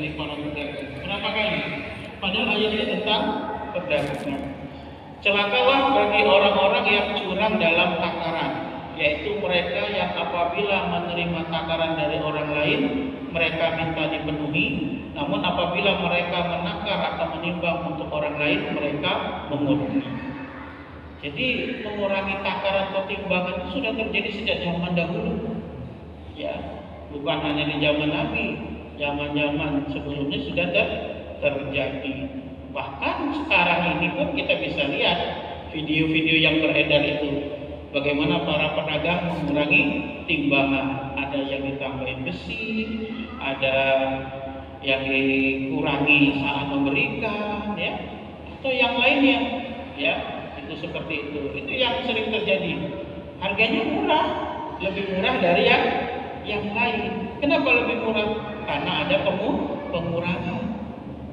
milik para pedagang. Berapa kali? Padahal ayatnya tentang perdagangan. Celakalah bagi orang-orang yang curang dalam takaran, yaitu mereka yang apabila menerima takaran dari orang lain, mereka minta dipenuhi, namun apabila mereka menakar atau menimbang untuk orang lain, mereka mengurangi. Jadi mengurangi takaran atau timbangan itu sudah terjadi sejak zaman dahulu, ya, bukan hanya di zaman Nabi, zaman-zaman sebelumnya sudah terjadi. Bahkan sekarang ini pun kita bisa lihat video-video yang beredar itu, bagaimana para pedagang mengurangi timbangan. Ada yang ditambahin besi, ada yang dikurangi saat memberikan, ya, atau yang lainnya, ya, itu seperti itu. Itu yang sering terjadi. Harganya murah, lebih murah dari yang lain. Kenapa lebih murah? Karena ada pengurangan,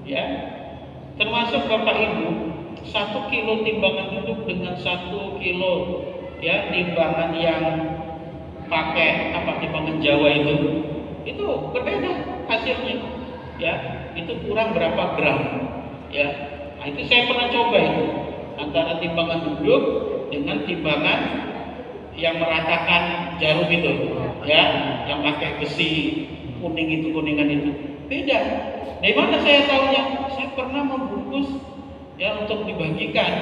ya. Termasuk Bapak Ibu, 1 kilo timbangan duduk dengan 1 kilo, ya, timbangan yang pakai timbangan Jawa itu berbeda hasilnya, ya. Itu kurang berapa gram, ya. Nah, itu saya pernah coba itu antara timbangan duduk dengan timbangan yang meratakan jarum itu, ya, yang pakai besi kuningan itu beda. Dari mana saya tahunya? Saya pernah membungkus, ya, untuk dibagikan.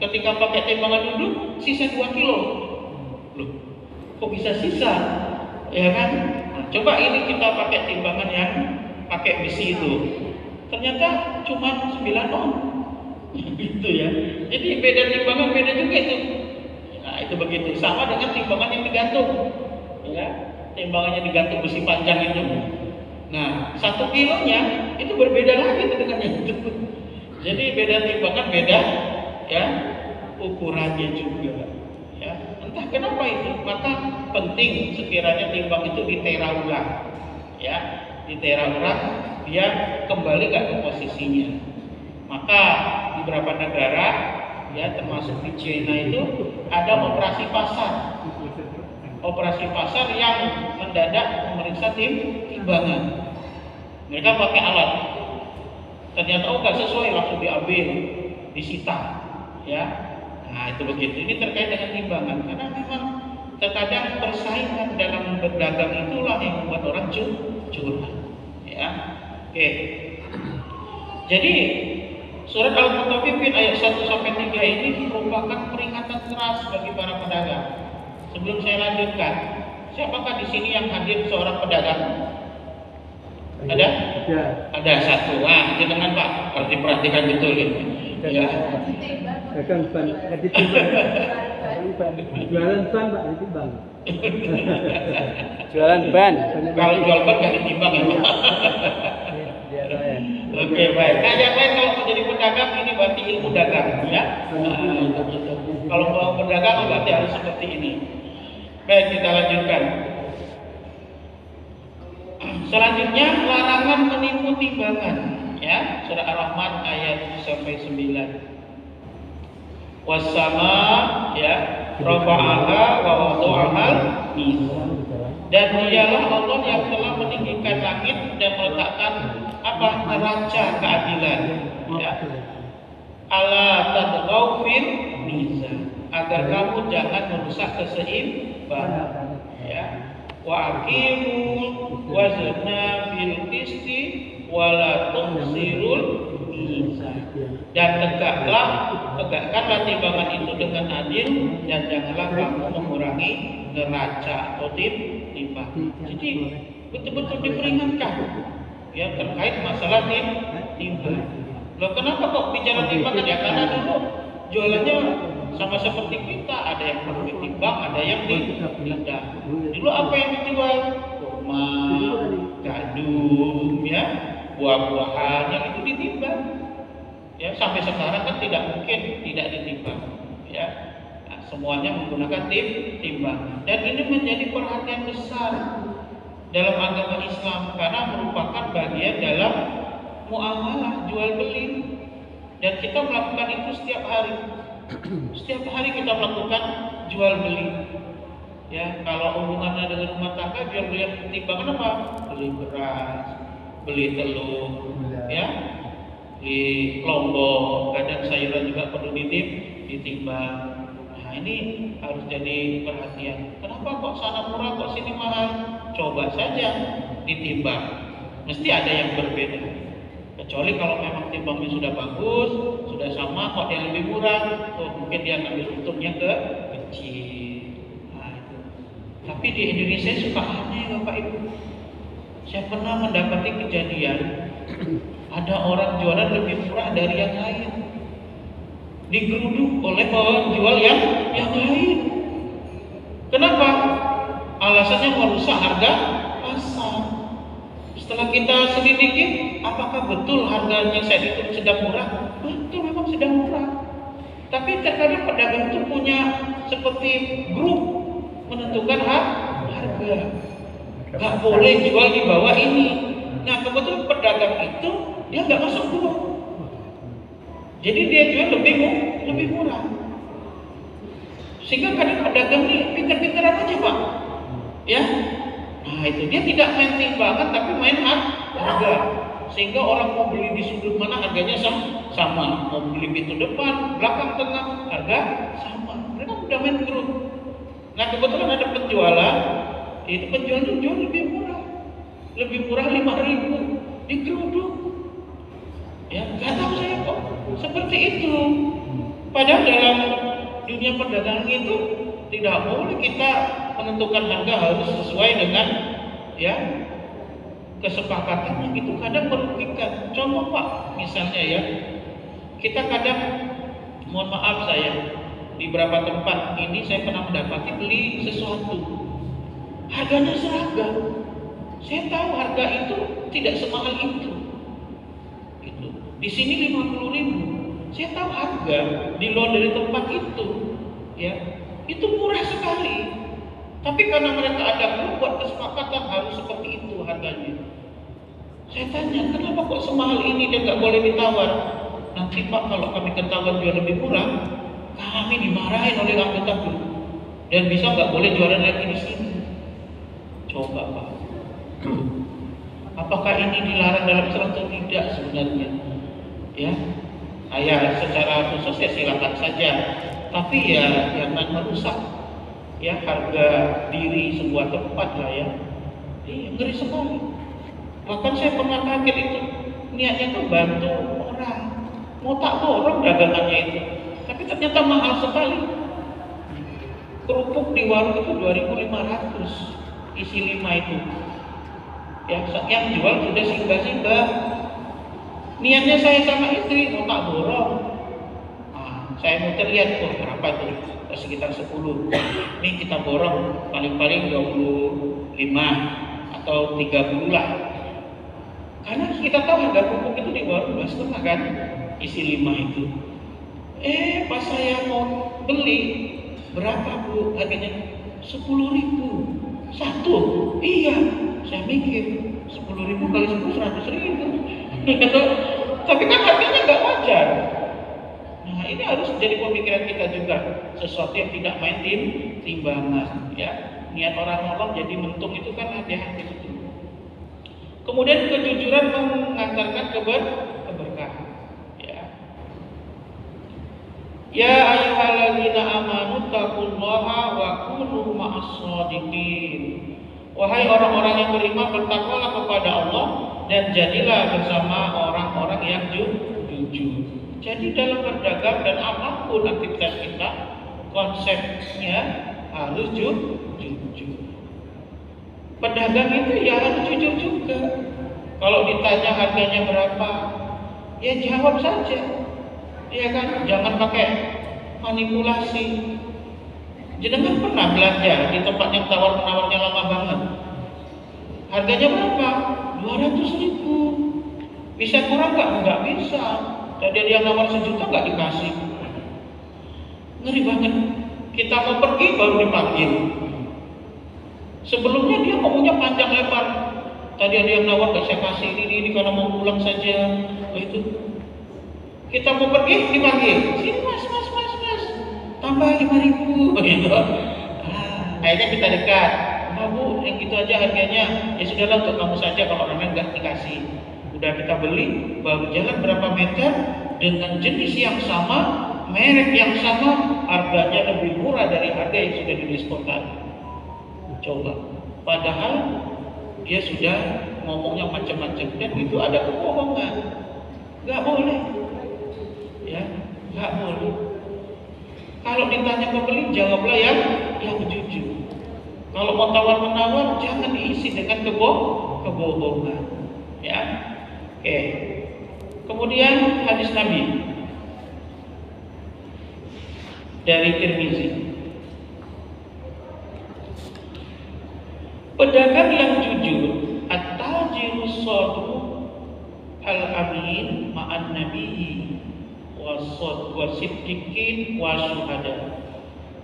Ketika pakai timbangan duduk, sisa 2 kilo. Loh, kok bisa sisa? Ya kan? Nah, coba ini kita pakai timbangan yang pakai besi itu. Ternyata cuma 9 on. Gitu ya. Jadi beda timbangan, beda juga itu. Nah, itu begitu. Sama dengan timbangan yang digantung. Ya, timbangannya digantung besi panjang itu. Nah, 1 kilonya itu berbeda lagi dengan yang itu. Jadi beda timbangan, beda, ya, ukurannya juga, ya. Entah kenapa itu. Maka penting sekiranya timbang itu ditera ulang, ya, ditera ulang biar kembali ke posisinya. Maka di beberapa negara, ya, termasuk di China itu ada operasi pasar. Operasi pasar yang mendadak memeriksa timbangan. Mereka pakai alat. Ternyata nggak sesuai, langsung diambil, disita, ya. Nah, itu begitu. Ini terkait dengan timbangan, karena memang terkadang persaingan dalam berdagang itulah yang membuat orang curang, ya. Oke. Jadi surat Al-Mutaffifin ayat 1 sampai 3 ini merupakan peringatan keras bagi para pedagang. Sebelum saya lanjutkan, siapakah di sini yang hadir seorang pedagang? Ada? Ya. Ada satu. Wah, jangan Pak, harus diperhatikan betul ini. Ya. Dagang ban, ditimbang. Jualan ban Pak, ditimbang. Jualan ban. Kalau jual ban nggak ditimbang ya Pak. Oke, baik. Nah, yang lain kalau mau jadi pedagang ini berarti ilmu dagang, ya. Kalau mau berdagang berarti harus seperti ini. Baik, kita lanjutkan. Selanjutnya larangan menipu timbangan, ya. Surah Ar-Rahman ayat sampai 9. Wasama, ya, rafa'aha wa wada'aha mizan. Dan dialah Allah yang telah meninggikan langit dan meletakkan neraca keadilan, ya. Ala tadghaw fil mizan, agar kamu jangan merusak keseimbangan, ya. Wa aqimu wazna fil qisti wa la tuhsirul mizan. Dan tegakkanlah timbangan itu dengan adil, dan janganlah kamu mengurangi neraca atau timbangan. Jadi betul-betul diperingatkan, ya, terkait masalah timbangan. Loh, kenapa kok bicara timbangan? Ya karena dulu jualannya sama seperti kita, ada yang perlu ditimbang, ada yang tidak. Dulu apa yang dijual? Kurma, gandum, ya, buah-buahan yang itu ditimbang. Ya, sampai sekarang kan tidak mungkin tidak ditimbang, ya. Nah, semuanya menggunakan timbang. Dan ini menjadi perhatian besar dalam agama Islam karena merupakan bagian dalam muamalah jual beli, dan kita melakukan itu setiap hari. Setiap hari kita melakukan jual beli. Ya, kalau hubungannya dengan rumah tangga, jual beli yang timbangan apa? Beli beras, beli telur, ya, beli lombok, kadang sayuran juga perlu ditimbang. Nah ini harus jadi perhatian. Kenapa kok sana murah, kok sini mahal? Coba saja ditimbang. Mesti ada yang berbeda. Kecuali kalau memang timbangnya sudah bagus, sudah sama, kok dia lebih murah, oh mungkin dia ngambil untungnya kecil. Nah, itu. Tapi di Indonesia suka aneh Bapak Ibu. Saya pernah mendapati kejadian ada orang jualan lebih murah dari yang lain, digeruduk oleh penjual yang lain. Kenapa? Alasannya merusak harga pasar. Setelah kita selidiki, apakah betul harganya saat itu sedang murah? Betul, memang sedang murah. Tapi terkadang pedagang itu punya seperti grup menentukan harga. Gak boleh jual di bawah ini. Nah kebetulan pedagang itu dia nggak masuk grup, jadi dia jual lebih murah. Sehingga kadang pedagang ini pintar-pintaran aja Pak, ya. Nah itu dia tidak main timbangan tapi main harga. Sehingga orang mau beli di sudut mana harganya sama, mau beli pintu depan, belakang, tengah, harga sama. Mereka udah main grup. Nah kebetulan ada penjualan, itu penjualnya jual lebih murah 5.000, digeruduk. Ya, nggak tahu saya kok seperti itu. Padahal dalam dunia perdagangan itu tidak boleh kita menentukan harga harus sesuai dengan ya kesepakatannya, gitu. Kadang merugikan. Contoh Pak, misalnya ya, kita kadang, mohon maaf saya, di beberapa tempat ini saya pernah mendapati beli sesuatu, harganya seragam. Saya tahu harga itu tidak semahal itu. Gitu. Di sini 50.000. Saya tahu harga di luar dari tempat itu, ya, itu murah sekali. Tapi karena mereka ada grup buat kesepakatan harus seperti itu harganya. Saya tanya, kenapa kok semahal ini dan nggak boleh ditawar? Nanti Pak, kalau kami ketahuan jual lebih murah, kami dimarahin oleh anggota grup dan bisa nggak boleh jualan lagi di sini. Coba Pak, apakah ini dilarang dalam Islam atau tidak sebenarnya? Ya, ayah secara khusus ya silakan saja. Tapi ya jangan merusak ya harga diri sebuah tempat lah ya. Iya, ngeri sekali. Bahkan saya pernah kaget itu, niatnya tuh bantu orang, mau tak borong dagangannya itu, tapi ternyata mahal sekali. Kerupuk di warung itu 2.500, isi 5 itu. Ya, yang jual sudah singgah-singgah. Niatnya saya sama istri mau tak borong. Nah, saya mau terlihat berapa itu, sekitar 10. Ini kita borong paling-paling 25 atau 30 lah. Karena kita tahu harga kerupuk itu di bawah 2,5 kan, isi 5 itu. Pas saya mau beli, berapa Bu harganya? 10.000 satu. Iya, saya mikir 10.000 kali 10 100.000. Tapi kan harganya nggak wajar. Nah ini harus jadi pemikiran kita juga, sesuatu yang tidak main timbangan. Ya, niat orang nolong jadi mentung itu kan hati-hati betul. Kemudian kejujuran mengantarkan keberkahan. Ya ayyuhalladzina amanu taqullaha wa kunu ma'as-shadiqin. Wahai orang-orang yang beriman, bertakwalah kepada Allah dan jadilah bersama orang-orang yang jujur. Jadi dalam berdagang dan apapun aktivitas kita, konsepnya harus jujur. Pedagang itu ya harus jujur juga. Kalau ditanya harganya berapa, ya jawab saja. Ya kan, jangan pakai manipulasi. Jenengan pernah belanja di tempat yang tawar-menawarnya lama banget. Harganya berapa? 200.000. Bisa kurang nggak? Nggak bisa. Tadi dia nawar 1 juta nggak dikasih. Ngeri banget. Kita mau pergi baru dipanggil. Sebelumnya dia maunya panjang lebar. Tadi ada yang nawar gak saya kasih ini karena mau pulang saja. Itu. Kita mau pergi dipanggil. Sini mas. Tambah 5.000. Gitu. Akhirnya kita dekat. "Oh Bu, yang gitu aja harganya." Ya sudahlah, untuk kamu saja, kalau orang lain nggak dikasih. Udah kita beli, baru jalan berapa meter dengan jenis yang sama, merek yang sama, harganya lebih murah dari harga yang sudah didiskon tadi. Coba, padahal dia sudah ngomongnya macam-macam, dan itu ada kebohongan. Nggak boleh, ya, nggak boleh. Kalau ditanya pembeli, jawablah yang jujur. Kalau mau tawar-menawar, jangan diisi dengan kebohongan. Ya, oke. Kemudian hadis Nabi dari Tirmizi. Pedagang yang jujur, at-tajiru shadiq al-amin ma'an nabiyyi wasiddiqin wasyuhada.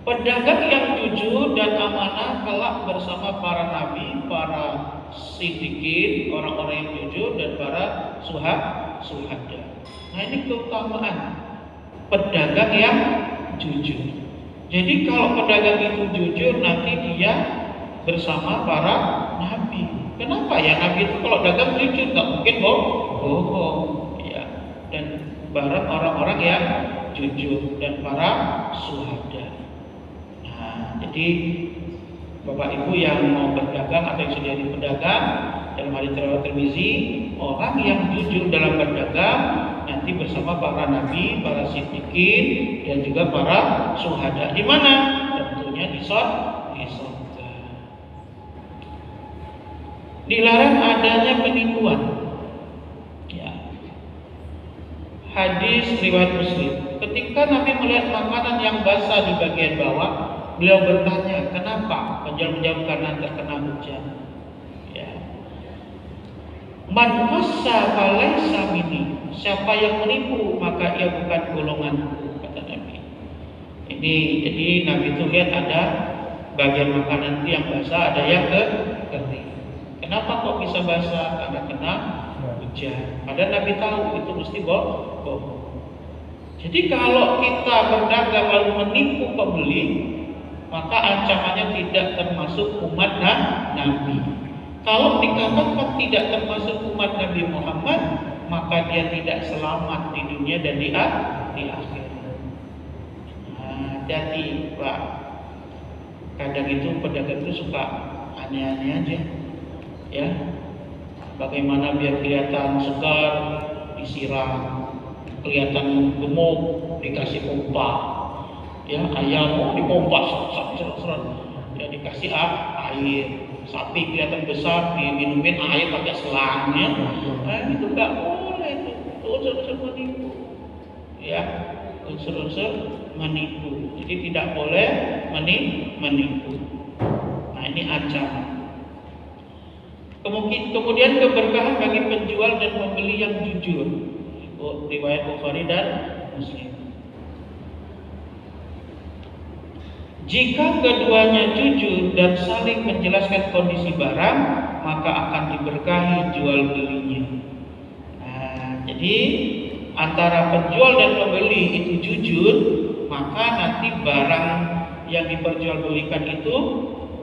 Pedagang yang jujur dan amanah kelak bersama para nabi, para siddiqin, orang-orang yang jujur, dan para syuhada. Nah, ini keutamaan pedagang yang jujur. Jadi kalau pedagang itu jujur, nanti dia bersama para nabi. Kenapa ya? Nabi itu kalau dagang jujur, nggak mungkin bohong. Ya. Dan bareng orang-orang yang jujur dan para syuhada. Nah, jadi Bapak Ibu yang mau berdagang atau yang sudah jadi pedagang, dalam hadis riwayat Tirmizi, orang yang jujur dalam berdagang nanti bersama para nabi, para siddiqin, dan juga para syuhada. Di mana? Tentunya di surga. Dilarang adanya penipuan. Ya. Hadis riwayat Muslim. Ketika Nabi melihat makanan yang basah di bagian bawah, beliau bertanya, "Kenapa?" Menjawab, "Karena terkena hujan." Ya. Man qassa falaysa minni. Siapa yang menipu, maka ia bukan golonganku, kata Nabi. Ini jadi Nabi itu lihat ada bagian makanan itu yang basah, ada yang kering. Kenapa kok bisa basah? Karena kena hujan. Padahal Nabi tahu itu mesti bohong. Jadi kalau kita berdagang lalu menipu pembeli, maka ancamannya tidak termasuk umat Nabi. Kalau dikatakan tidak termasuk umat Nabi Muhammad, maka dia tidak selamat di dunia dan di akhirat. Nah, jadi Pak, kadang itu pedagang itu suka aneh-aneh aja, ya. Bagaimana biar kelihatan segar, disiram, kelihatan gemuk, dikasih pompa. Ya, ayam dipompa, seret, ya dikasih air. Sapi kelihatan besar, diminumin air pakai selangnya. Nah, itu nggak boleh, itu unsur-unsur menipu. Ya, unsur-unsur menipu. Jadi tidak boleh menipu. Nah, ini ancaman. Kemudian keberkahan bagi penjual dan pembeli yang jujur. Riwayat Bukhari dan Muslim. Jika keduanya jujur dan saling menjelaskan kondisi barang, maka akan diberkahi jual belinya. Nah, jadi antara penjual dan pembeli itu jujur, maka nanti barang yang diperjualbelikan itu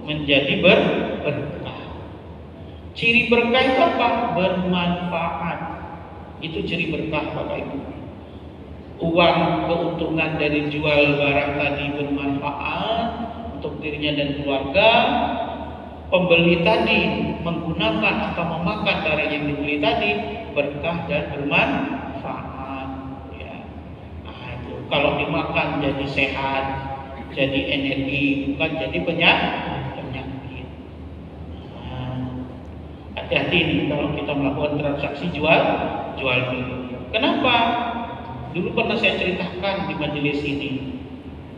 menjadi berkah. Ciri berkah itu apa? Bermanfaat. Itu ciri berkah, Bapak Ibu. Uang keuntungan dari jual barang tadi bermanfaat untuk dirinya dan keluarga. Pembeli tadi menggunakan atau memakan barang yang dibeli tadi berkah dan bermanfaat. Ya. Nah, itu kalau dimakan jadi sehat, jadi energi, bukan jadi penyakit. Nah, hati-hati nih kalau kita melakukan transaksi jual beli. Kenapa? Dulu pernah saya ceritakan di majelis ini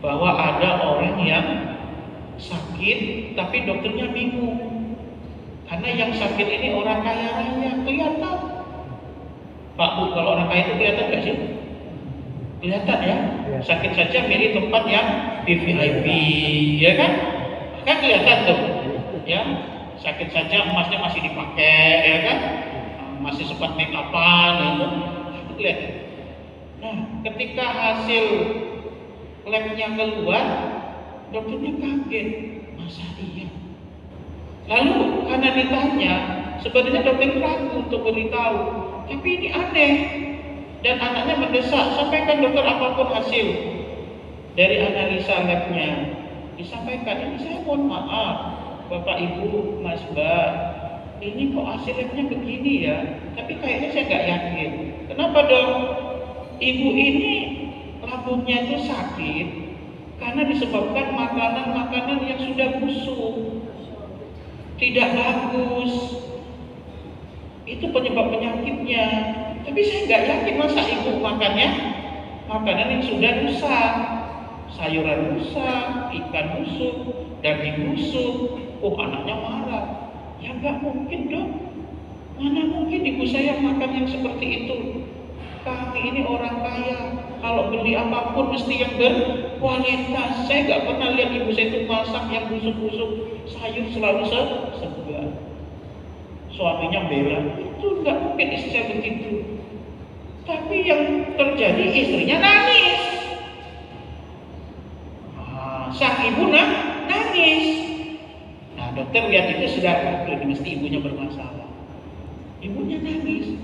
bahwa ada orang yang sakit tapi dokternya bingung karena yang sakit ini orang kaya raya, kelihatan. Pak Bu, kalau orang kaya itu kelihatan nggak sih? Kelihatan ya. Sakit saja milih tempat yang VIP, ya kan? Kan kelihatan tuh, ya. Sakit saja emasnya masih dipakai, ya kan? Masih sempat make upan, gitu. Itu kelihatan. Nah, ketika hasil labnya keluar, dokternya kaget. Masa iya? Lalu karena ditanya, sebenarnya dokter ragu untuk beritahu, tapi ini aneh. Dan anaknya mendesak, sampaikan dokter apapun hasil dari analisa labnya. Disampaikan, ini saya mohon maaf, Bapak Ibu, Mas Mbak, ini kok hasil labnya begini ya, tapi kayaknya saya nggak yakin. Kenapa dong? Ibu ini lambungnya itu sakit karena disebabkan makanan-makanan yang sudah busuk, tidak bagus. Itu penyebab penyakitnya. Tapi saya nggak yakin masa ibu makannya makanan yang sudah rusak, sayuran rusak, ikan busuk, daging busuk. Oh, anaknya marah. Ya nggak mungkin dong. Mana mungkin ibu saya makan yang seperti itu? Kami ini orang kaya. Kalau beli apapun mesti yang berkualitas. Saya nggak pernah lihat ibu saya itu masak yang busuk-busuk. Sayur selalu segar. Suaminya bela, itu nggak mungkin istri saya begitu. Tapi yang terjadi istrinya nangis. Sang ibu nangis. Nah, dokter lihat itu sudah mesti ibunya bermasalah. Ibunya nangis.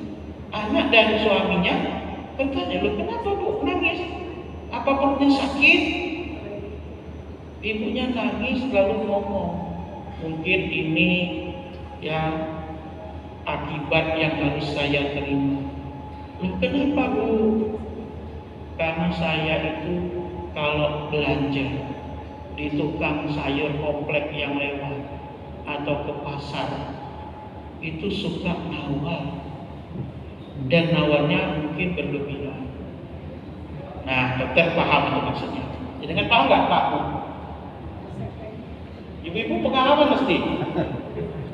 Anak dan suaminya bertanya, "Loh, kenapa Bu nangis? Apa perutnya sakit?" Ibunya nangis lalu ngomong, "Mungkin ini yang akibat yang harus saya terima." "Loh, kenapa Bu?" "Karena saya itu kalau belanja di tukang sayur komplek yang lewat atau ke pasar itu suka nawar, dan nawarnya mungkin berlebihan." Nah, dokter paham itu maksudnya. Jadi kan paham nggak Pak Bu? Ibu-ibu pengalaman mesti.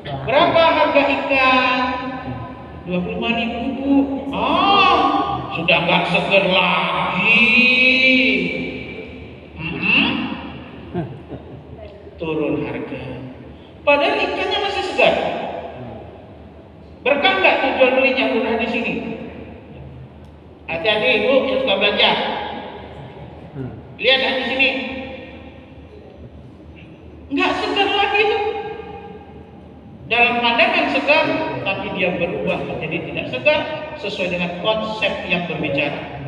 Berapa harga ikan? 25.000 Bu. Sudah nggak seger lagi. Turun harga. Padahal ikannya masih segar. Berkah nggak tuh jual belinya murah di sini? Hati-hati Ibu yang suka belanja. Lihat di sini. Nggak segar lagi tuh. Dalam pandangan segar, tapi dia berubah menjadi tidak segar sesuai dengan konsep yang berbicara.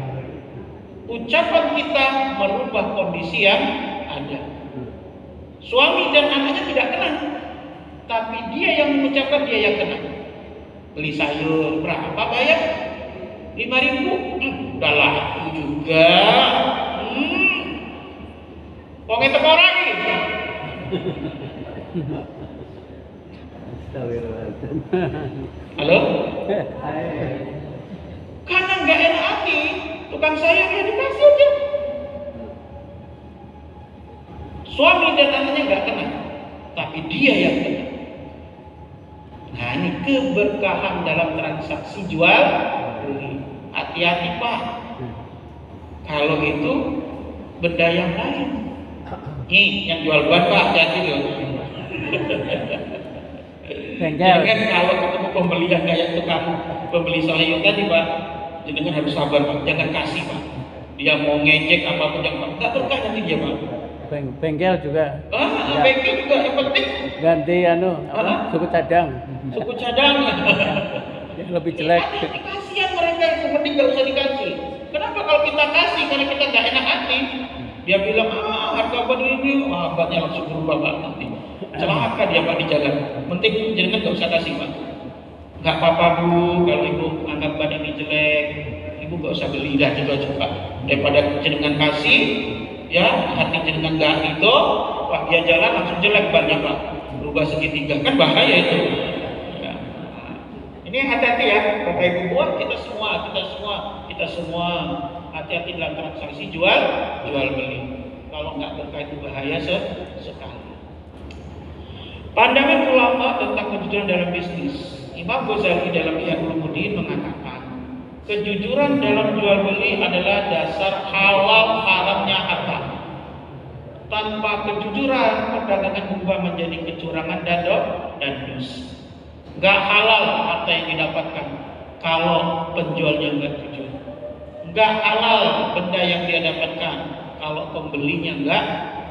Ucapan kita merubah kondisi yang ada. Suami dan anaknya tidak kena, tapi dia yang mengucapkan, dia yang kena. Beli sayur berapa bayar? 5.000. Udahlah itu juga. Kok ngetep orang gitu? Halo? Karena nggak enak hati, tukang sayur ya dikasih aja. Suami dan anaknya nggak kena, tapi dia yang kena. Nah, ini keberkahan dalam transaksi jual beli. Hati-hati Pak. Kalau itu benda yang lain. Nih, yang jual ban Pak, hati-hati loh. Jangan kalau ketemu pembeli yang kayak tukang pembeli sayur tadi Pak, jangan harus sabar Pak, jangan kasih Pak. Dia mau ngecek apapun yang Pak, nggak berkah nanti dia Pak. Bengkel juga. Bengkel juga yang penting ganti suku cadang. Suku cadang. Yang lebih jelek. Kasihan mereka itu, mending nggak usah dikasih. Kenapa kalau kita kasih karena kita nggak enak hati? Dia bilang harga ban ini, bannya langsung berubah Pak nanti. Celaka dia Pak di jalan. Penting jangan nggak usah kasih Pak. Nggak apa-apa Bu, kalau Ibu anggap ban ini jelek, Ibu nggak usah beli dah gitu aja Pak. Daripada jenengan kasih, ya hati jenengan nggak itu, Pak dia jalan langsung jelek bannya Pak, berubah segitiga, kan bahaya itu. Ya. Ini hati-hati ya, Bapak Ibu buat kita semua hati-hati dalam transaksi jual beli. Kalau nggak berkah itu bahaya sekali. Pandangan ulama tentang kejujuran dalam bisnis. Imam Ghazali dalam Ihya Ulumuddin mengatakan, kejujuran dalam jual beli adalah dasar halal haramnya harta. Tanpa kejujuran, perdagangan berubah menjadi kecurangan dan dosa. Nggak halal harta yang didapatkan kalau penjualnya nggak jujur. Nggak halal benda yang dia dapatkan kalau pembelinya nggak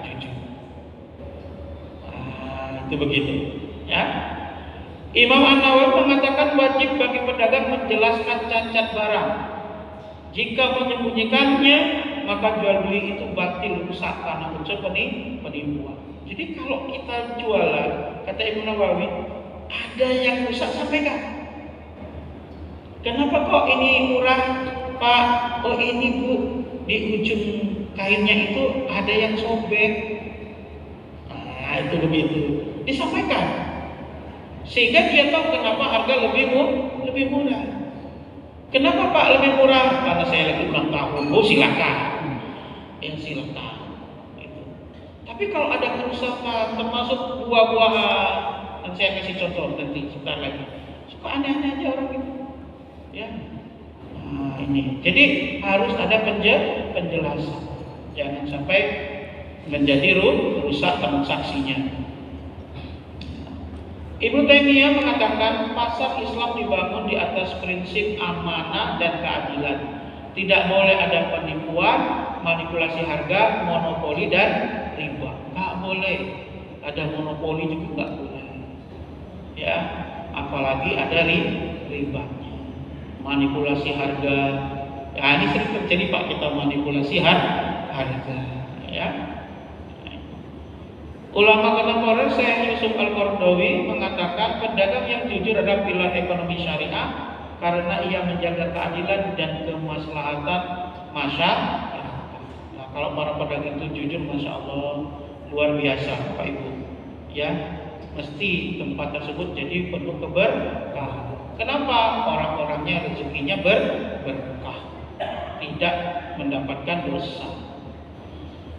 jujur. Itu begitu. Ya. Imam An-Nawawi mengatakan wajib bagi pedagang menjelaskan cacat barang. Jika menyembunyikannya, maka jual beli itu batil, rusak karena unsur penipuan. Jadi kalau kita jualan, kata Imam Nawawi, ada yang rusak, sampaikan. Kenapa kok ini murah, Pak? Oh ini Bu, di ujung kainnya itu ada yang sobek. Nah itu begitu, disampaikan. Sehingga dia tahu kenapa harga lebih murah. Kenapa Pak lebih murah? Karena saya lagi ulang tahun. Oh silakan. Ya silakan. Gitu. Tapi kalau ada kerusakan, termasuk buah-buahan, dan saya kasih contoh nanti sebentar lagi. Suka aneh-aneh aja orang itu. Ya. Nah, ini. Jadi harus ada penjelasan. Jangan sampai menjadi rusak transaksinya. Ibnu Taimiyah mengatakan pasar Islam dibangun di atas prinsip amanah dan keadilan. Tidak boleh ada penipuan, manipulasi harga, monopoli dan riba. Nggak boleh. Ada monopoli juga nggak boleh. Ya, apalagi ada riba. Manipulasi harga. Ya, ini sering terjadi Pak, kita manipulasi harga. Ya. Ulama kontemporer Syekh Yusuf Al-Qaradawi mengatakan pedagang yang jujur adalah pilar ekonomi syariah karena ia menjaga keadilan dan kemaslahatan masyarakat. Nah, kalau para pedagang itu jujur, masya Allah luar biasa, Bapak Ibu. Ya, mesti tempat tersebut jadi penuh keberkahan. Kenapa? Orang-orangnya rezekinya berkah, tidak mendapatkan dosa.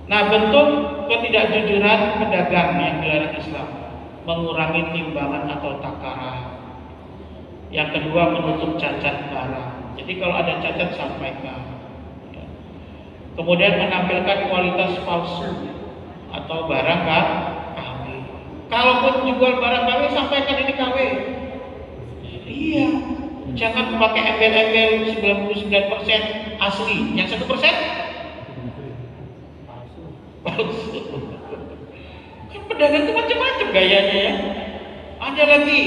Nah, bentuk ketidakjujuran pedagang yang dilarang Islam, mengurangi timbangan atau takaran. Yang kedua, menutup cacat barang. Jadi kalau ada cacat sampaikan. Kemudian menampilkan kualitas palsu atau barang KW. Kalaupun jual barang KW, sampaikan ini KW. Iya. Jangan pakai embel-embel 99% asli. Yang 1% palsu. Kan pedagang itu macam-macam gayanya ya. Ada lagi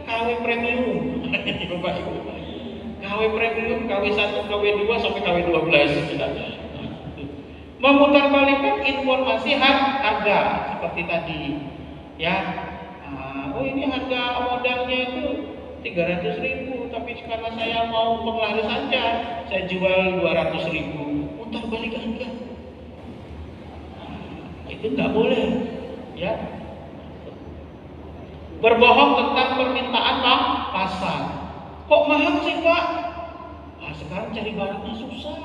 KW premium. Bapak Ibu. KW premium, KW1, KW2 sampai KW12. Memutarbalikkan informasi harga seperti tadi. Ya. Oh ini harga modalnya itu 300.000, tapi karena saya mau penglaris saja, saya jual 200.000. Mutar balik harga. Itu nggak boleh, ya. Berbohong tentang permintaan pasar. Kok mahal sih Pak? Nah, sekarang cari barangnya susah,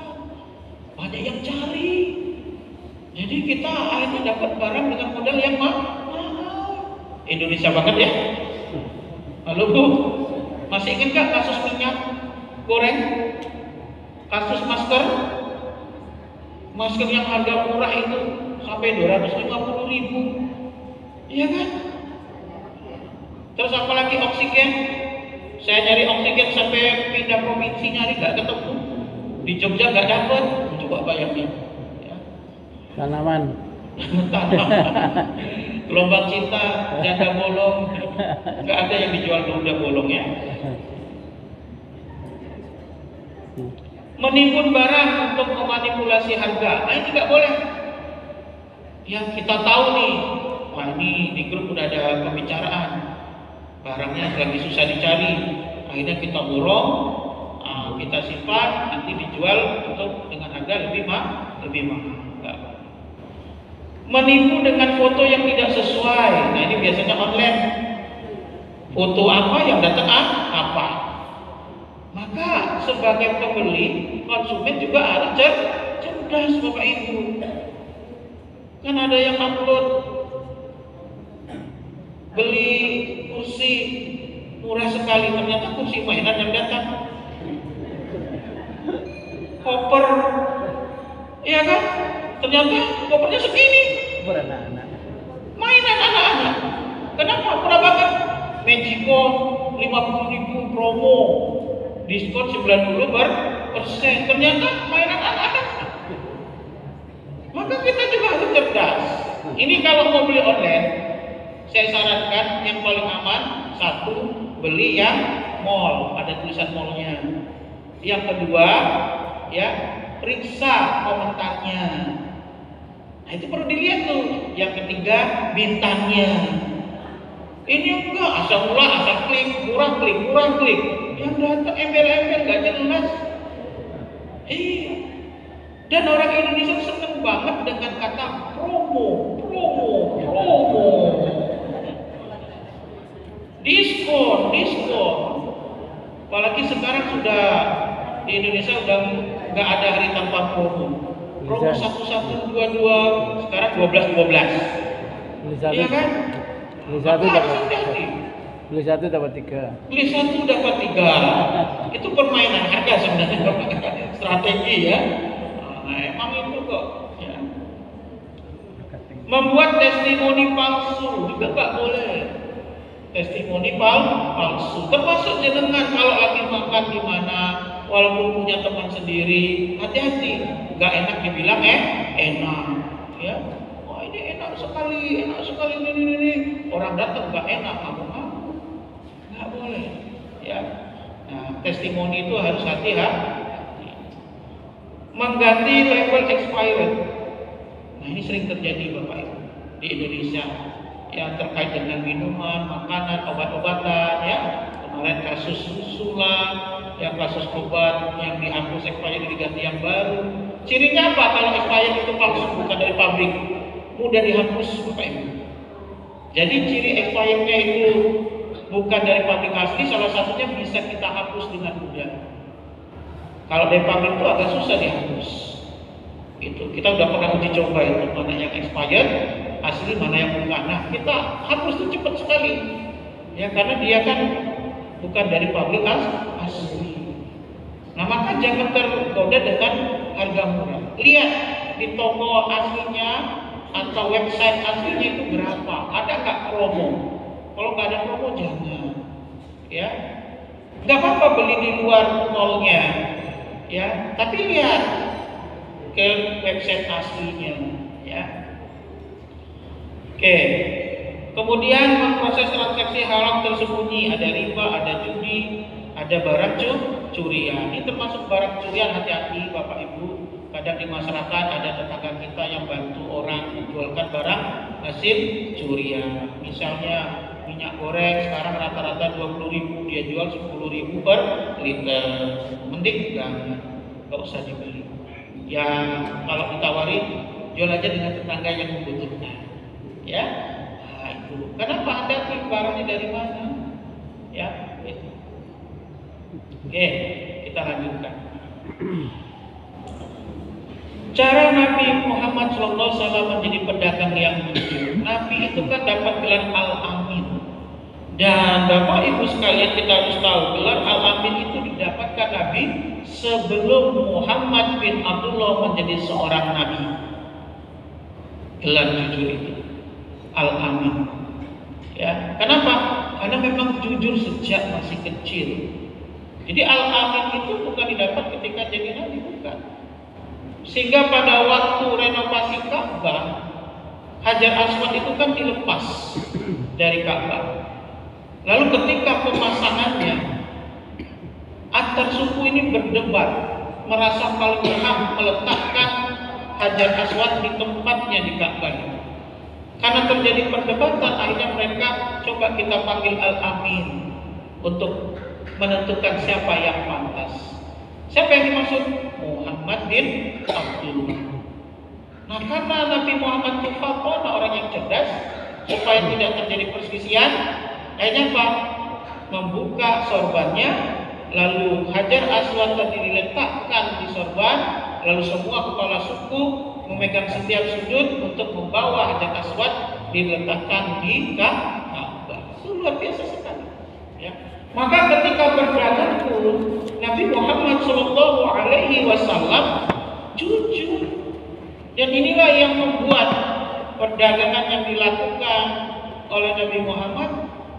banyak yang cari. Jadi kita akhirnya dapat barang dengan modal yang mahal. Indonesia banget ya. Halo Bu, masih ingat nggak kasus minyak goreng? Kasus masker yang harga murah itu sampai 250.000, iya kan? Terus apalagi oksigen, saya nyari oksigen sampai pindah provinsi nyari nggak ketemu, di Jogja nggak dapat, coba bayangin. Ya. Tanaman. Gelombang cinta, janda bolong, nggak ada yang dijual janda bolong ya. Menimbun barang untuk memanipulasi harga, nah ini nggak boleh. Yang kita tahu nih, wah ini di grup udah ada pembicaraan, barangnya lagi susah dicari, akhirnya kita borong, kita simpan, nanti dijual untuk dengan harga lebih mahal. Nggak boleh. Menipu dengan foto yang tidak sesuai, nah ini biasanya online. Foto apa yang datang apa? Maka sebagai pembeli, konsumen juga harus cerdas Bapak Ibu. Kan ada yang upload beli kursi murah sekali, ternyata kursi mainan yang datang. Koper, iya kan? Ternyata kopernya segini. Anak-anak. Mainan anak-anak. Kenapa? Murah banget. Magicom 50.000 promo. Diskon 90%. Ternyata mainan anak-anak. Maka kita juga harus cerdas. Ini kalau mau beli online, Saya sarankan yang paling aman, satu, beli yang mall, ada tulisan mallnya. Yang kedua, ya, periksa komentarnya. Nah, itu perlu dilihat tuh. Yang ketiga, bintangnya. Ini enggak, asal mula, asal klik, murah klik. Yang datang embel-embel gak jelas. Iya. Dan orang Indonesia seneng banget dengan kata promo. Diskon. Apalagi sekarang sudah di Indonesia udah nggak ada hari tanpa promo. Promo 1122, sekarang 1212. Iya kan? Beli satu dapat tiga. Beli satu dapat tiga. Itu permainan harga sebenarnya, strategi ya. Nah, emang itu kok. Ya. Membuat testimoni palsu juga nggak boleh. Testimoni palsu, termasuk jenengan kalau lagi makan di mana, walaupun punya teman sendiri, hati-hati, nggak enak dibilang enak, ya. Wah ini enak sekali ini. Orang datang nggak enak, nggak boleh, ya. Nah, testimoni itu harus hati-hati. Mengganti label expired. Nah ini sering terjadi Bapak Ibu di Indonesia. Yang terkait dengan minuman, makanan, obat-obatan, ya. Kemarin kasus susulan, yang kasus obat yang dihapus expired diganti yang baru. Cirinya apa kalau expired itu palsu, bukan dari pabrik? Mudah dihapus, Bapak Ibu. Jadi ciri expirednya itu bukan dari pabrik asli, salah satunya bisa kita hapus dengan mudah. Kalau dari pabrik itu agak susah dihapus. Itu kita udah pernah uji coba itu, mana yang expired asli, mana yang bukan. Nah, kita hapus itu cepat sekali. Ya, karena dia kan bukan dari pabrik asli. Nah, maka jangan tergoda dengan harga murah. Lihat di toko aslinya atau website aslinya itu berapa. Ada nggak promo? Kalau nggak ada promo jangan. Ya, nggak apa-apa beli di luar mallnya. Ya, tapi lihat ke website aslinya. Ya. Oke, kemudian memproses transaksi haram tersembunyi, ada riba, ada judi, ada barang curian. Ini termasuk barang curian, hati-hati Bapak Ibu. Kadang di masyarakat ada tetangga kita yang bantu orang menjualkan barang hasil curian. Misalnya minyak goreng sekarang rata-rata 20.000, dia jual 10.000 per liter. Mending nggak usah dibeli. Yang kalau ditawarin jual aja dengan tetangga yang membutuhkan. Ya, nah itu. Kenapa Anda beli barangnya dari mana? Ya, itu. Oke, kita lanjutkan. Cara Nabi Muhammad SAW menjadi pedagang yang jujur. Nabi itu kan dapat gelar Al-Amin. Dan Bapak Ibu sekalian, kita harus tahu gelar Al-Amin itu didapatkan Nabi sebelum Muhammad bin Abdullah menjadi seorang Nabi. Gelar jujur itu Al-Amin. Ya, kenapa? Karena memang jujur sejak masih kecil. Jadi Al-Amin itu bukan didapat ketika jadi nabi, bukan. Sehingga pada waktu renovasi Ka'bah, Hajar Aswad itu kan dilepas dari Ka'bah. Lalu ketika pemasangannya, antar suku ini berdebat, merasa paling berhak meletakkan Hajar Aswad di tempatnya di Ka'bah. Karena terjadi perdebatan, akhirnya mereka coba kita panggil Al-Amin untuk menentukan siapa yang pantas. Siapa yang dimaksud? Muhammad bin Abdullah. Nah, karena Nabi Muhammad itu faqih, orang yang cerdas, supaya tidak terjadi perselisihan, akhirnya apa? Membuka sorbannya, lalu Hajar Aswad tadi diletakkan di sorban, lalu semua kepala suku memegang setiap sudut untuk membawa Hajar Aswad diletakkan di Ka'bah. Itu luar biasa sekali. Ya. Maka ketika berdagang pun Nabi Muhammad SAW jujur, dan inilah yang membuat perdagangan yang dilakukan oleh Nabi Muhammad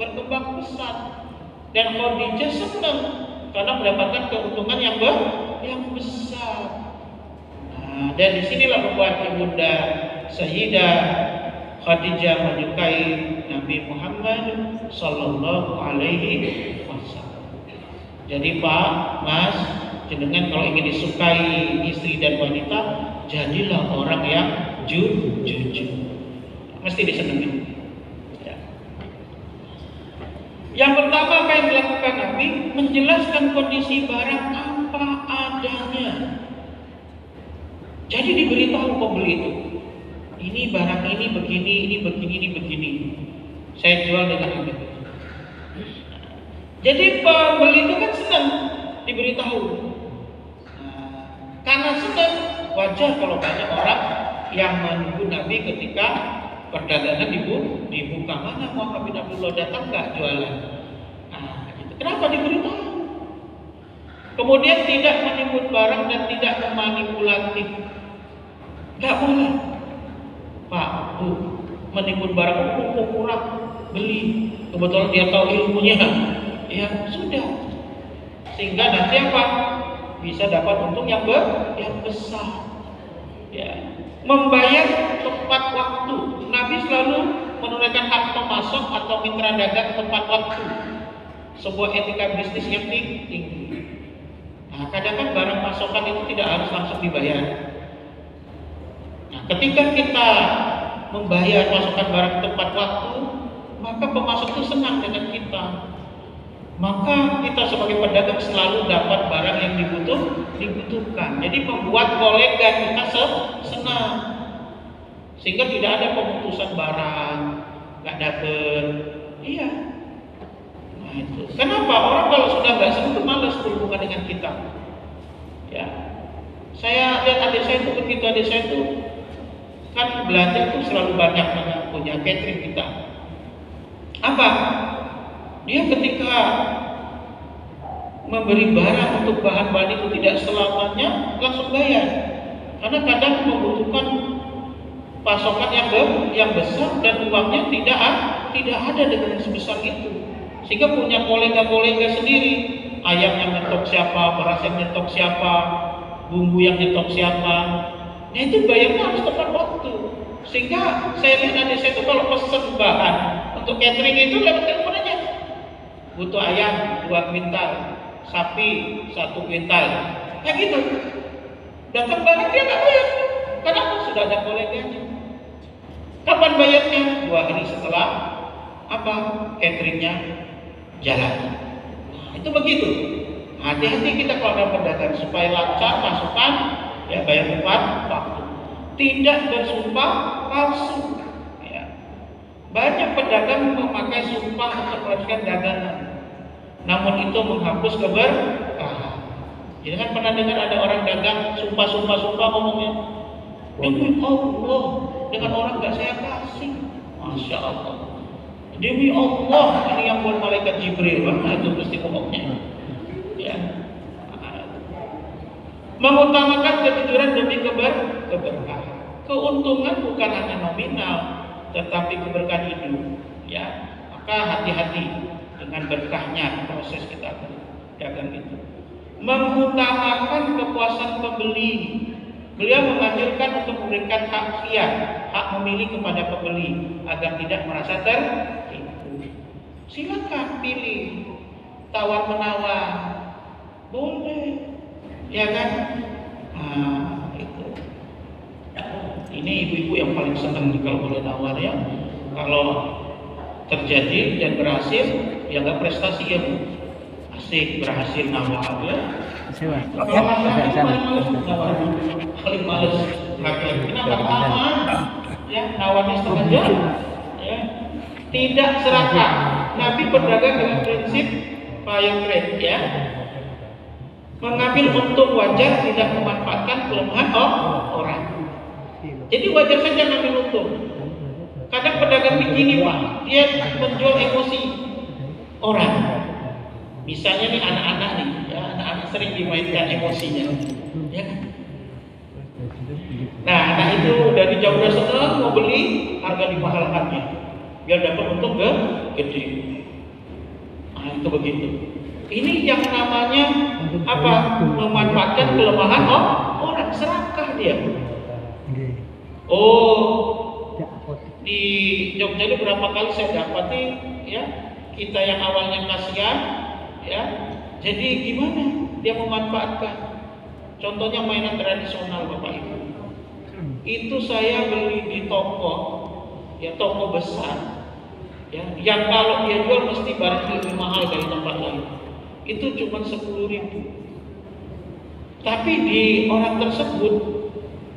berkembang pesat, dan Khadijah senang karena mendapatkan keuntungan yang besar. Nah, dan disinilah membuat ibunda Sayyidah Khadijah menyukai Nabi Muhammad Sallallahu Alaihi Wasallam. Jadi Pak, Mas, jenengan kalau ingin disukai istri dan wanita, jadilah orang yang jujur, mesti disenangi. Ya. Yang pertama apa yang dilakukan Nabi? Menjelaskan kondisi barang apa adanya. Jadi diberitahu pembeli itu, ini barang ini begini, ini begini, ini begini. Saya jual dengan ini. Jadi pembeli itu kan senang diberitahu. Karena senang, wajar kalau banyak orang yang menunggu Nabi ketika perdagangan dibuka. Mana Muhammad bin Abdullah datang nggak jualan? Gitu. Kenapa diberitahu? Kemudian tidak menimbun barang dan tidak memanipulatif. Nggak boleh. Pak, menimbun barang kurang beli. Kebetulan dia tahu ilmunya, ya sudah. Sehingga nanti apa? Bisa dapat untung yang besar. Ya. Membayar tepat waktu. Nabi selalu menunaikan hak pemasok atau mitra dagang tepat waktu. Sebuah etika bisnis yang tinggi. Nah, kadang kan barang pasokan itu tidak harus langsung dibayar. Nah, ketika kita membayar pasokan barang tepat waktu, maka pemasok itu senang dengan kita. Maka kita sebagai pedagang selalu dapat barang yang dibutuhkan. Jadi membuat kolega kita senang. Sehingga tidak ada pemutusan barang, nggak dapet. Iya. Nah itu. Kenapa? Orang kalau sudah nggak senang itu malas berhubungan dengan kita. Ya. Saya lihat adik saya itu begitu, adik saya itu kan belanja tuh selalu banyak punya catering kita. Apa? Dia ketika memberi barang untuk bahan-bahan itu tidak selamanya langsung bayar, karena kadang membutuhkan pasokan yang besar dan uangnya tidak ada dengan sebesar itu, sehingga punya kolega-kolega sendiri. Ayam yang nyetok siapa, beras yang nyetok siapa, bumbu yang nyetok siapa. Nah itu bayarnya harus tepat waktu. Sehingga saya lihat adik saya itu kalau pesen bahan untuk catering itu lewat telepon aja. Butuh ayam 2 kuintal, sapi 1 kuintal, kayak gitu. Datang barang dia nggak bayar, kenapa? Sudah ada koleganya. Kapan bayarnya? 2 hari setelah apa? Cateringnya jalan. Nah, itu begitu. Hati-hati kita kalau ada pedagang supaya lancar masukan, ya bayar tepat waktu. Tidak bersumpah palsu. Banyak pedagang memakai sumpah untuk melanjutkan dagangan, namun itu menghapus keberkahan. Jadi kan pernah dengar ada orang dagang sumpah ngomongnya, demi Allah, dengan orang nggak saya kasih, masya Allah. Demi Allah, ini yang buat malaikat Jibril, mana itu mesti ngomongnya. Ya. Mengutamakan kejujuran demi keberkahan. Keuntungan bukan hanya nominal, tetapi keberkahan hidup, ya. Maka hati-hati dengan berkahnya proses kita dagang itu. Mengutamakan kepuasan pembeli. Beliau menganjurkan untuk memberikan hak khiyar, hak memilih kepada pembeli agar tidak merasa tertipu. Silakan pilih, tawar menawar, boleh, ya kan? Nah, itu. Ini ibu-ibu yang paling senang kalau boleh nawar ya. Kalau terjadi dan berhasil, ya nggak prestasi ya Bu. Asik berhasil nawar ya. Paling males laki-laki. Kenapa lama? Ya nawarnya setengah jam. Ya. Tidak serakah. Nabi berdagang dengan prinsip fair trade ya. Mengambil untung wajar, tidak memanfaatkan kelemahan orang. Jadi wajar saja ngambil untung. Kadang pedagang begini Pak, dia menjual emosi orang. Misalnya nih anak-anak nih, ya, anak-anak sering dimainkan emosinya, ya kan? Nah, anak itu dari jauh udah senang mau beli, harga dimahalkannya, biar dapat untung gede. Nah, itu begitu. Ini yang namanya apa? Memanfaatkan kelemahan orang, serakah dia. Oh, di Jogja ini berapa kali saya dapati ya, kita yang awalnya kasihan ya, jadi gimana dia memanfaatkan. Contohnya mainan tradisional Bapak Ibu. Itu saya beli di toko, ya toko besar, ya, yang kalau dia jual mesti barang lebih mahal dari tempat lain. Itu cuma 10.000. Tapi di orang tersebut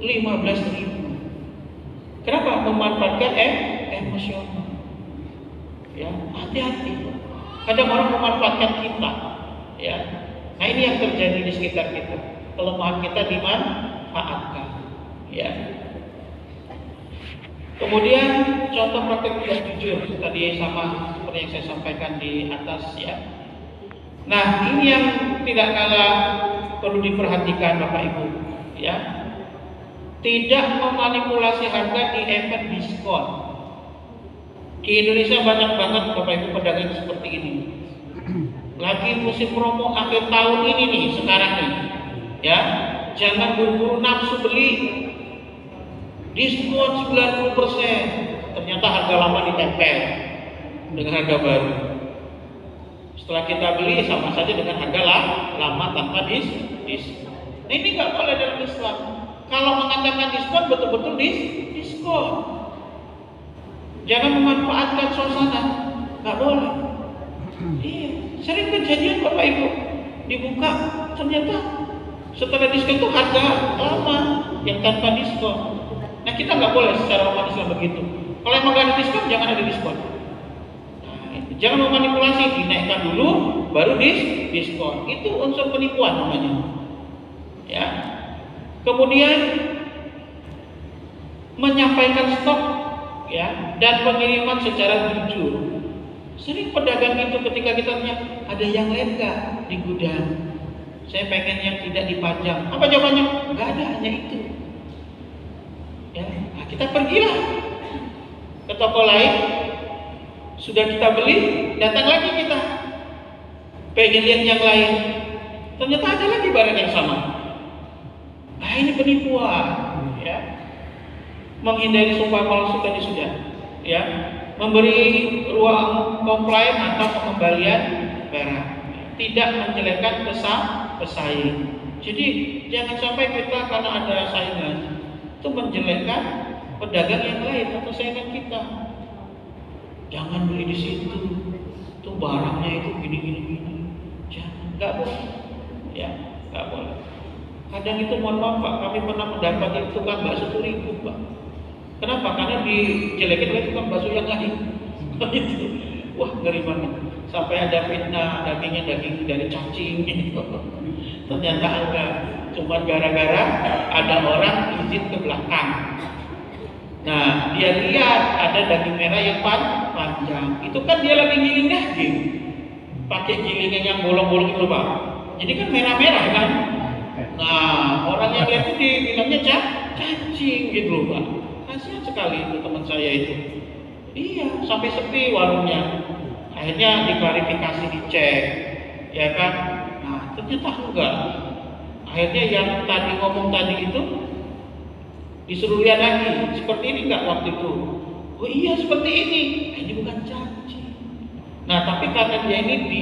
15.000. Kenapa? Memanfaatkan emosional. Ya, hati-hati. Kadang orang memanfaatkan kita. Ya. Nah, ini yang terjadi di sekitar kita. Kelemahan kita dimanfaatkan. Ya. Kemudian contoh praktek tidak jujur tadi sama seperti yang saya sampaikan di atas ya. Nah, ini yang tidak kalah perlu diperhatikan Bapak Ibu ya. Tidak memanipulasi harga di event diskon. Di Indonesia banyak banget Bapak Ibu pedagang seperti ini. Lagi musim promo akhir tahun ini nih, sekarang nih. Ya, jangan buru-buru nafsu beli. Diskon 90%. Ternyata harga lama ditempel dengan harga baru. Setelah kita beli sama saja dengan harga lama tanpa diskon. Nah, ini nggak boleh dalam Islam. Kalau mengatakan diskon betul-betul diskon. Jangan memanfaatkan suasana, nggak boleh. Iya, sering kejadian Bapak Ibu dibuka ternyata setelah diskon itu harga lama yang tanpa diskon. Nah, kita nggak boleh secara umat Islam begitu. Kalau emang nggak ada diskon, jangan ada diskon. Jangan memanipulasi, dinaikkan dulu, baru diskon. Itu unsur penipuan namanya. Ya. Kemudian menyampaikan stok ya dan pengiriman secara jujur. Sering pedagang itu ketika kita tanya, ada yang lain nggak di gudang? Saya pengen yang tidak dipajang. Apa jawabannya? Nggak ada, hanya itu. Ya, nah kita pergilah ke toko lain. Sudah kita beli, datang lagi kita pengen lihat yang lain. Ternyata ada lagi barang yang sama. Nah, ini penipuan, ya. Menghindari sumpah palsu tadi sudah, ya. Memberi ruang komplain atau pengembalian barang. Tidak menjelekkan pesaing. Jadi jangan sampai kita karena ada saingan itu menjelekkan pedagang yang lain atau saingan kita. Jangan beli di situ. Tuh barangnya itu gini. Jangan, nggak boleh. Ya, nggak boleh. Kadang itu mohon maaf Pak, kami pernah mendapat tukang bakso 1.000 Pak. Kenapa? Karena dijelekin oleh tukang bakso yang lain. Itu, wah ngeri banget. Sampai ada fitnah dagingnya daging dari cacing gitu. Ternyata enggak, cuma gara-gara ada orang izin ke belakang. Nah, dia lihat ada daging merah yang panjang. Itu kan dia lagi giling daging. Pakai gilingan yang bolong-bolong itu Pak. Jadi kan merah-merah kan. Nah, orang yang lihat itu dibilangnya cacing gitu loh Pak. Kasihan sekali itu teman saya itu. Iya, sampai sepi warungnya. Akhirnya diklarifikasi, dicek, ya kan. Nah, ternyata enggak. Akhirnya yang tadi ngomong tadi itu disuruh lihat lagi, seperti ini enggak waktu itu. Oh iya seperti ini. Nah, ini bukan cacing. Nah, tapi karena dia ini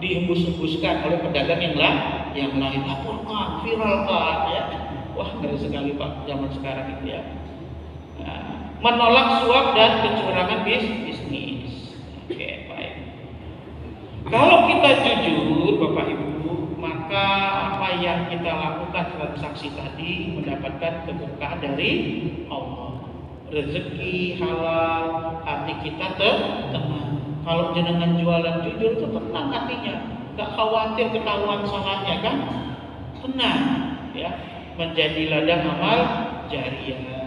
dihembus-hembuskan oleh pedagang yang lain, laporkan, viralkan, ya. Wah ngeri sekali Pak zaman sekarang itu ya. Nah, menolak suap dan kecurangan bisnis. Oke, baik. Kalau kita jujur Bapak Ibu, maka apa yang kita lakukan transaksi tadi mendapatkan keberkahan dari Allah. Rezeki halal, hati kita tenang. Kalau jenengan jualan jujur itu tenang hatinya, nggak khawatir ketahuan salahnya kan, tenang, ya. Menjadi ladang amal jariyah.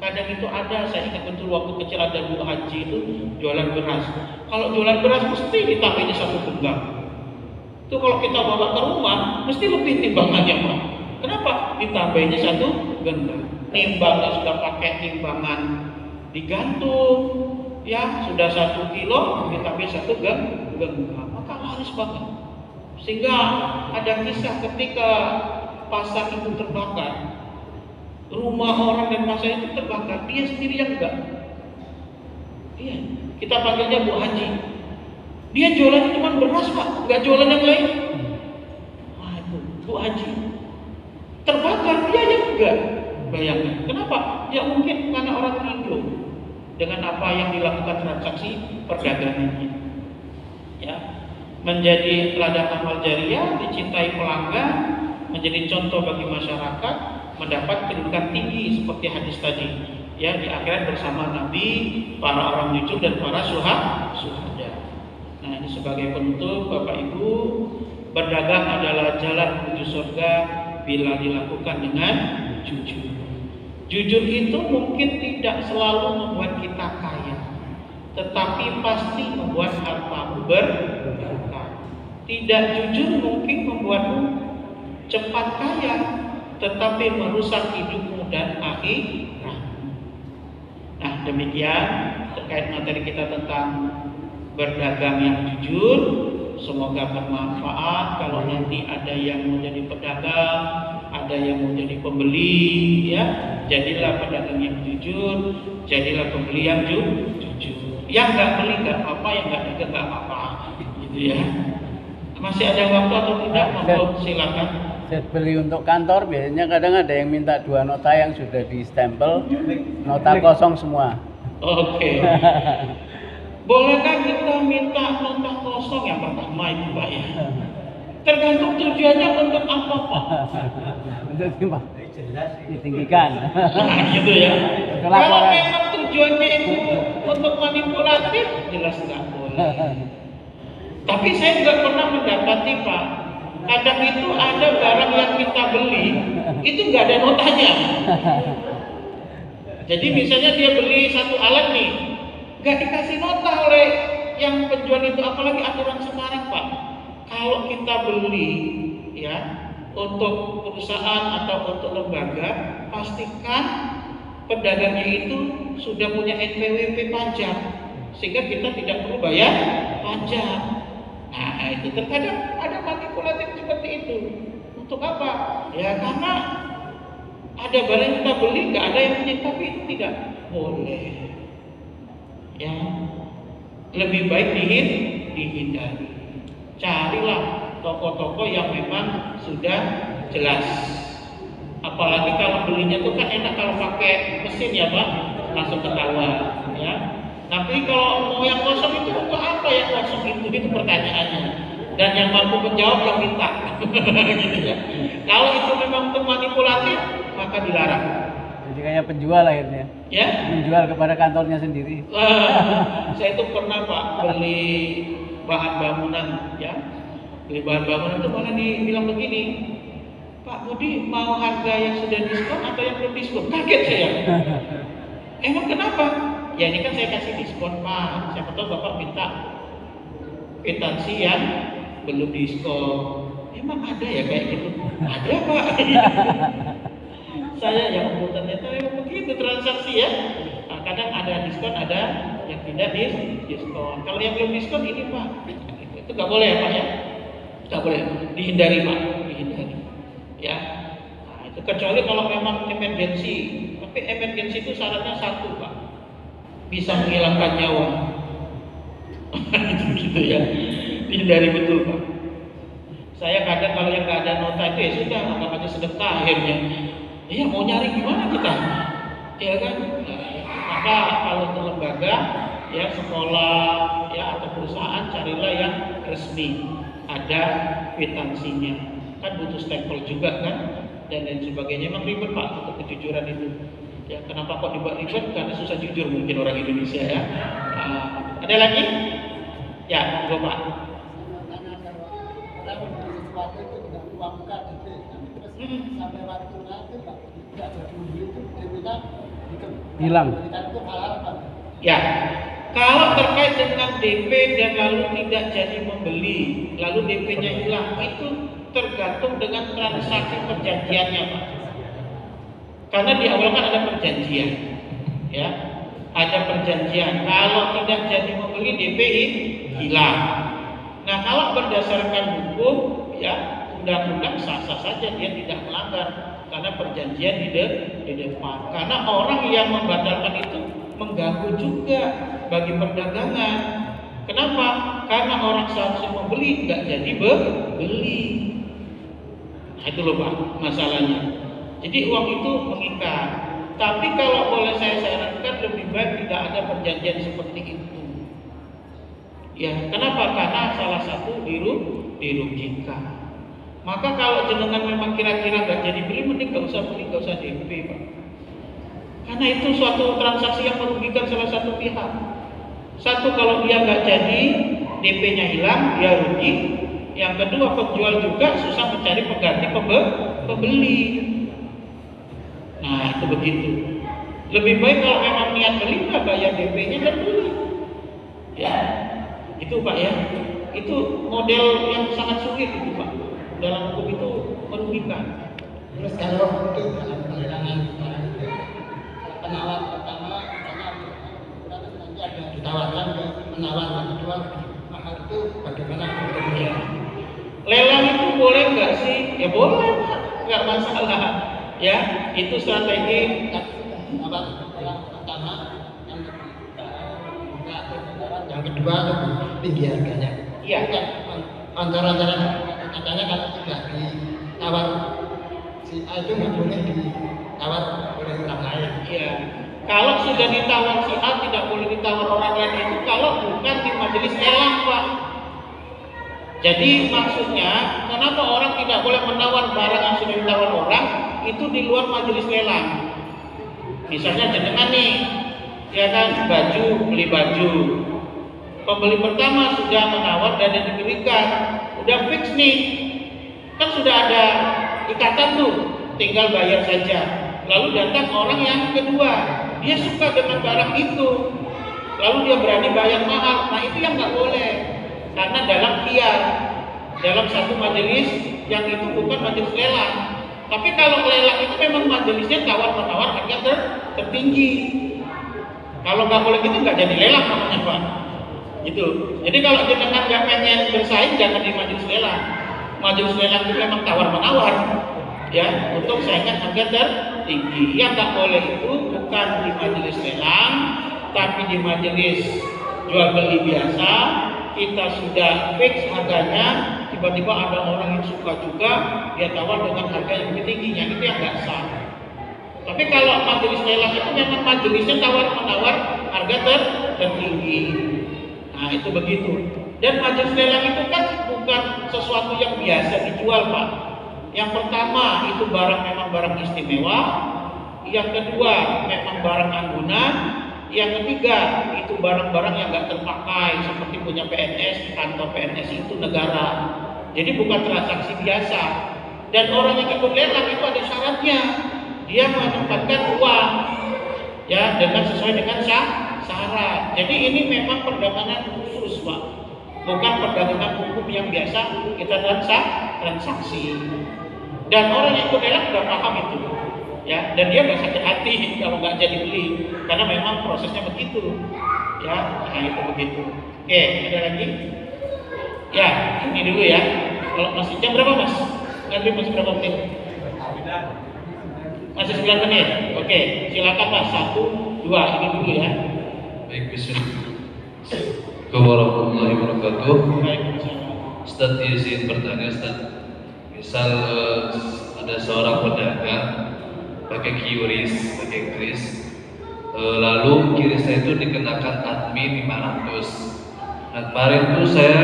Kadang itu ada, saya ingat betul waktu kecil ada guru haji itu jualan beras. Kalau jualan beras mesti ditambahin 1 genggam. Itu kalau kita bawa ke rumah mesti lebih timbangannya Pak. Kenapa? Ditambahinnya 1 genggam. Timbangnya sudah pakai timbangan digantung, ya sudah 1 kilo ditambahin 1 genggam. Maka laris banget. Sehingga ada kisah ketika pasar itu terbakar. Rumah orang dan pasar itu terbakar, dia sendiri yang enggak. Iya, kita panggilnya Bu Haji. Dia jualan cuma beras Pak, nggak jualan yang lain. Wah itu Bu Haji. Terbakar biaya juga. Bayangkan, kenapa? Ya mungkin karena orang Indo dengan apa yang dilakukan transaksi perdagangannya. Ya, menjadi ladang amal jariah, dicintai pelanggan, menjadi contoh bagi masyarakat, mendapat kedudukan tinggi seperti hadis tadi. Ya, di akhirat bersama Nabi, para orang jujur dan para syuhada. Nah, ini sebagai penutup Bapak Ibu, berdagang adalah jalan menuju surga bila dilakukan dengan jujur. Jujur itu mungkin tidak selalu membuat kita kaya, tetapi pasti membuat hartamu berkah. Tidak jujur mungkin membuatmu cepat kaya, tetapi merusak hidupmu dan akhirat. Nah, demikian terkait materi kita tentang berdagang yang jujur. Semoga bermanfaat. Kalau nanti ada yang mau jadi pedagang, ada yang mau jadi pembeli, ya, jadilah pedagang yang jujur, jadilah pembeli yang jujur. Yang nggak beli nggak apa-apa, yang nggak dagang nggak apa-apa, gitu ya. Masih ada waktu atau tidak? Monggo silakan. Set beli untuk kantor biasanya kadang ada yang minta 2 nota yang sudah di stempel, nota kosong semua. Oke. Bolehkah kita minta nota kosong yang pertama itu Pak ya? Tergantung tujuannya untuk apa Pak? Untuk ditinggikan. Nah gitu ya. Kalau memang tujuannya itu untuk manipulatif, jelas nggak boleh. Tapi saya nggak pernah mendapati Pak, kadang itu ada barang yang kita beli, itu nggak ada notanya. Jadi misalnya dia beli satu alat nih, nggak dikasih nota oleh yang penjual itu, apalagi aturan sekarang Pak. Kalau kita beli ya untuk perusahaan atau untuk lembaga, pastikan pedagangnya itu sudah punya NPWP pajak, sehingga kita tidak perlu bayar pajak. Nah itu terkadang ada manipulatif seperti itu. Untuk apa? Ya karena ada barang yang kita beli nggak ada yang punya, tapi itu tidak boleh. Ya, lebih baik dihindari. Carilah toko-toko yang memang sudah jelas. Apalagi kalau belinya tuh kan enak kalau pakai mesin ya Pak, langsung ketahuan ya. Tapi kalau mau yang kosong itu untuk apa yang kosong itu pertanyaannya. Dan yang mampu menjawab yang minta. Gitu ya. Kalau itu memang untuk manipulatif maka dilarang. Jadi kayak penjual akhirnya. Ya? Menjual kepada kantornya sendiri. Saya itu pernah Pak beli bahan bangunan ya. Beli bahan bangunan itu malah dibilang begini, Pak Budi mau harga yang sudah diskon atau yang belum diskon? Kaget saya. Emang kenapa? Ya ini kan saya kasih diskon Pak. Siapa tahu Bapak minta kwitansi yang belum diskon. Emang ada ya kayak gitu? Ada Pak. Saya yang ternyata memang begitu transaksi ya. Nah, kadang ada diskon, ada yang tidak diskon. Kalau yang belum diskon ini Pak, itu nggak boleh ya Pak ya? Nggak boleh, dihindari Pak, dihindari. Ya. Nah, itu kecuali kalau memang emergensi. Tapi emergensi itu syaratnya satu Pak, bisa menghilangkan nyawa. Itu gitu ya, dihindari betul Pak. Saya kadang kalau yang nggak ada nota itu ya sudah, anggap aja sedekah akhirnya. Iya mau nyari gimana kita? Ya kan? Maka kalau untuk lembaga, ya sekolah, ya atau perusahaan carilah yang resmi, ada kwitansinya. Kan butuh stempel juga kan, dan lain sebagainya. Memang ribet Pak untuk kejujuran itu. Ya kenapa kok dibuat ribet? Karena susah jujur mungkin orang Indonesia ya. Ada lagi? Ya, monggo Pak. Sampai waktu nanti tidak jadi itu DP-nya hilang. Ya, kalau terkait dengan DP dan lalu tidak jadi membeli, lalu DP-nya hilang, itu tergantung dengan transaksi perjanjiannya Pak. Karena di awal kan ada perjanjian, ya, ada perjanjian. Kalau tidak jadi membeli DP hilang. Nah kalau berdasarkan hukum, ya undang-undang sah-sah saja dia tidak melanggar karena perjanjian di depan. Karena orang yang membatalkan itu mengganggu juga bagi perdagangan. Kenapa? Karena orang seharusnya membeli nggak jadi beli. Nah, itu loh Pak masalahnya. Jadi uang itu mengikat. Tapi kalau boleh saya sarankan lebih baik tidak ada perjanjian seperti itu. Ya, kenapa? Karena salah satu dirugikan. Maka kalau jenengan memang kira-kira nggak jadi beli, mending nggak usah beli, nggak usah DP, Pak. Karena itu suatu transaksi yang merugikan salah satu pihak. Satu, kalau dia nggak jadi, DP-nya hilang, dia rugi. Yang kedua, penjual juga susah mencari pengganti pembeli. Nah, itu begitu. Lebih baik kalau memang niat beli, nggak bayar DP-nya dan beli. Ya, itu Pak ya. Itu model yang sangat sulit itu Pak. Dalam hukum itu merugikan. Terus kalau itu dalam pelelangan barang itu penawar pertama nanti ada ditawarkan ke penawar yang kedua mahal itu bagaimana hukumnya? Lelang itu boleh nggak sih? Ya boleh Pak, nggak masalah. Ya, itu strategi. Penawar yang pertama, yang kedua lebih tinggi harganya. Iya. Antara katanya kalau tidak ditawar si A itu nggak boleh ditawar oleh orang lain. Iya. Kalau sudah ditawar si A tidak boleh ditawar orang lain itu kalau bukan di majelis lelang Pak. Jadi maksudnya kenapa orang tidak boleh menawar barang yang sudah ditawar orang itu di luar majelis lelang. Misalnya jenengan nih, ya kan beli baju. Pembeli pertama sudah menawar dan diberikan, udah fix nih, kan sudah ada ikatan tuh, tinggal bayar saja. Lalu datang orang yang kedua, dia suka dengan barang itu, lalu dia berani bayar mahal. Nah itu yang nggak boleh, karena dalam khiyar, dalam satu majelis yang itu bukan majelis lelang. Tapi kalau lelang itu memang majelisnya tawar menawar harga tertinggi. Kalau nggak boleh gitu nggak jadi lelang namanya Pak. Gitu. Jadi kalau jenengan nggak pengen bersaing jangan di majelis lelang. Majelis lelang itu memang tawar menawar, ya, untuk saingan harga tertinggi. Yang nggak boleh itu bukan di majelis lelang, tapi di majelis jual beli biasa. Kita sudah fix harganya, tiba-tiba ada orang yang suka juga, dia tawar dengan harga yang lebih tinggi, yang itu yang nggak sah. Tapi kalau majelis lelang itu memang majelisnya tawar menawar harga tertinggi. Nah itu begitu. Dan majelis lelang itu kan bukan sesuatu yang biasa dijual Pak. Yang pertama itu barang memang barang istimewa. Yang kedua memang barang anggunan. Yang ketiga itu barang-barang yang nggak terpakai seperti punya PNS, kantor PNS itu negara. Jadi bukan transaksi biasa. Dan orang yang ikut lelang itu ada syaratnya. Dia menempatkan uang ya dengan sesuai dengan syarat. Jadi ini memang perdagangan khusus Pak, bukan perdagangan hukum yang biasa kita transaksi. Dan orang yang ikut lelang sudah paham itu, ya. Dan dia nggak sakit hati kalau nggak jadi beli, karena memang prosesnya begitu, ya. Nah itu begitu. Oke, ada lagi? Ya, ini dulu ya. Kalau masih jam berapa Mas? Nanti masih berapa menit? Masih 9 menit. Oke, silakan Mas. 1, 2, ini dulu ya. Baik, bismillah. Warahmatullahi wabarakatuh. Ustaz izin bertanya Ustaz. Misal ada seorang pedagang pakai QRIS, pakai kris, lalu QRIS-nya itu dikenakan admin 500. Nah kemarin tuh saya